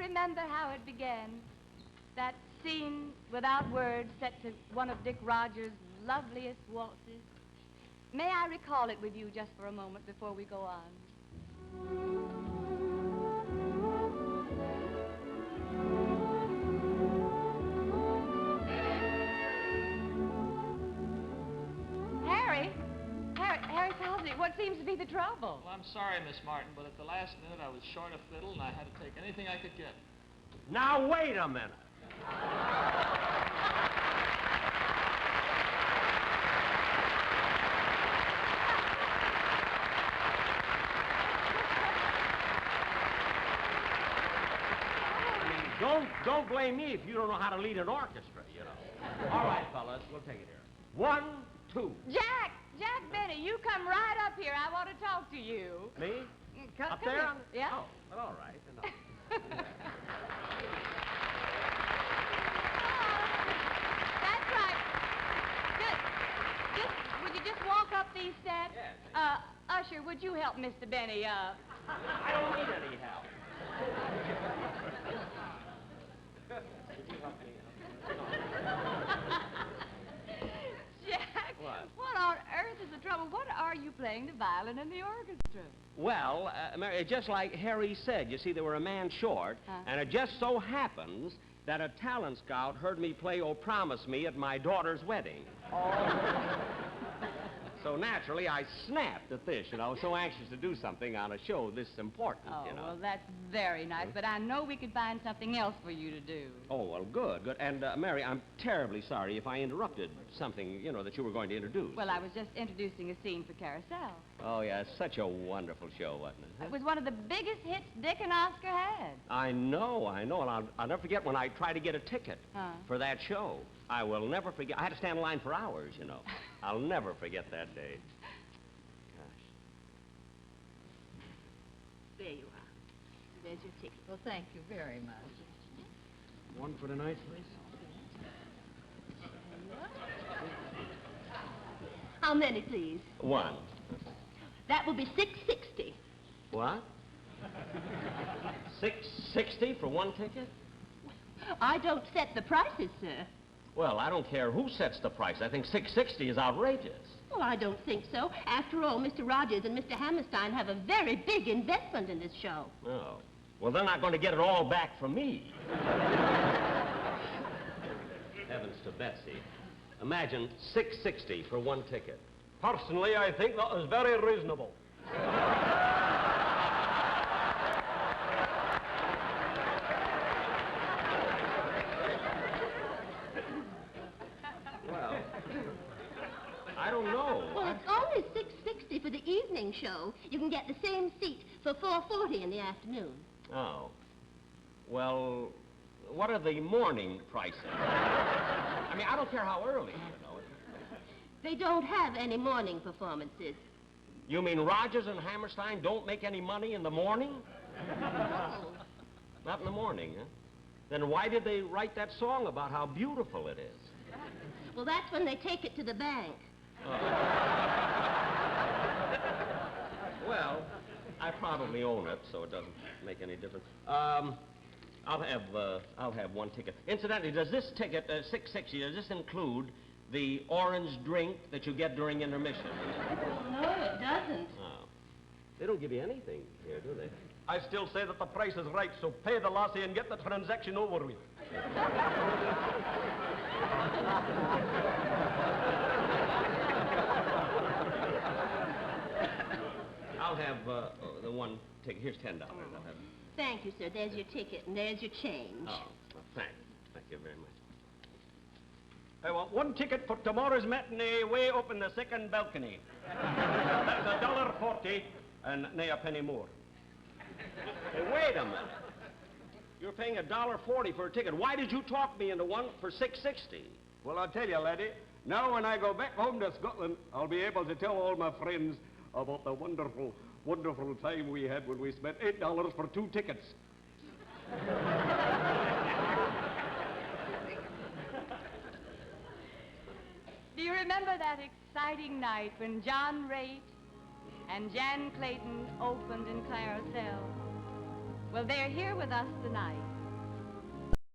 remember how it began? That scene without words set to one of Dick Rogers' loveliest waltzes. May I recall it with you just for a moment before we go on? Harry Fawcett, what seems to be the trouble? Well, I'm sorry, Miss Martin, but at the last minute I was short a fiddle and I had to take anything I could get. Now, wait a minute. Don't blame me if you don't know how to lead an orchestra, you know. All right, fellas, we'll take it here. 1, 2. Jack Benny, you come right up here. I want to talk to you. Me? Come up there? Here. Yeah. Oh, well, all right. No. That's right. Would you just walk up these steps? Yes. Usher, would you help Mr. Benny up? I don't need any help. Would you help me? Jack, what on earth is the trouble? What are you playing the violin in the orchestra? Well, Mary, just like Harry said, you see, they were a man short, and it just so happens that a talent scout heard me play Oh Promise Me at my daughter's wedding. Oh. So naturally, I snapped at this, you know, so anxious to do something on a show this important, you know. Well, that's very nice, but I know we could find something else for you to do. Oh, well, good. And, Mary, I'm terribly sorry if I interrupted something, you know, that you were going to introduce. Well, I was just introducing a scene for Carousel. Oh, yeah, such a wonderful show, wasn't it? Huh? It was one of the biggest hits Dick and Oscar had. I know, and I'll never forget when I tried to get a ticket for that show. I will never forget. I had to stand in line for hours, you know. I'll never forget that day. Gosh. There you are. There's your ticket. Well, thank you very much. One for tonight, please. How many, please? One. That will be $6.60. What? $6.60 for one ticket? I don't set the prices, sir. Well, I don't care who sets the price. I think $6.60 is outrageous. Well, I don't think so. After all, Mr. Rogers and Mr. Hammerstein have a very big investment in this show. Oh. Well, they're not going to get it all back from me. Heavens to Betsy. Imagine $6.60 for one ticket. Personally, I think that is very reasonable. Well, I don't know. Well, it's only $6.60 for the evening show. You can get the same seat for $4.40 in the afternoon. Oh. Well, what are the morning prices? I mean, I don't care how early, you know. They don't have any morning performances. You mean Rogers and Hammerstein don't make any money in the morning? No. Not in the morning, huh? Then why did they write that song about how beautiful it is? Well, that's when they take it to the bank. Well, I probably own it, so it doesn't make any difference. I'll have one ticket. Incidentally, does this ticket, $6.60, does this include the orange drink that you get during intermission? No, it doesn't. Oh. They don't give you anything here, do they? I still say that the price is right, so pay the lassie and get the transaction over with. I'll have the one ticket. Here's $10. I'll have. Thank you, sir. There's your ticket, and there's your change. Oh, well, thanks. Thank you very much. I want one ticket for tomorrow's matinee way up in the second balcony. That's $1.40 and nay a penny more. Hey, wait a minute. You're paying $1.40 for a ticket. Why did you talk me into one for $6.60? Well, I'll tell you, laddie. Now when I go back home to Scotland, I'll be able to tell all my friends about the wonderful, wonderful time we had when we spent $8 for 2 tickets. Do you remember that exciting night when John Raitt and Jan Clayton opened in Carousel? Well, Well, they're here with us tonight.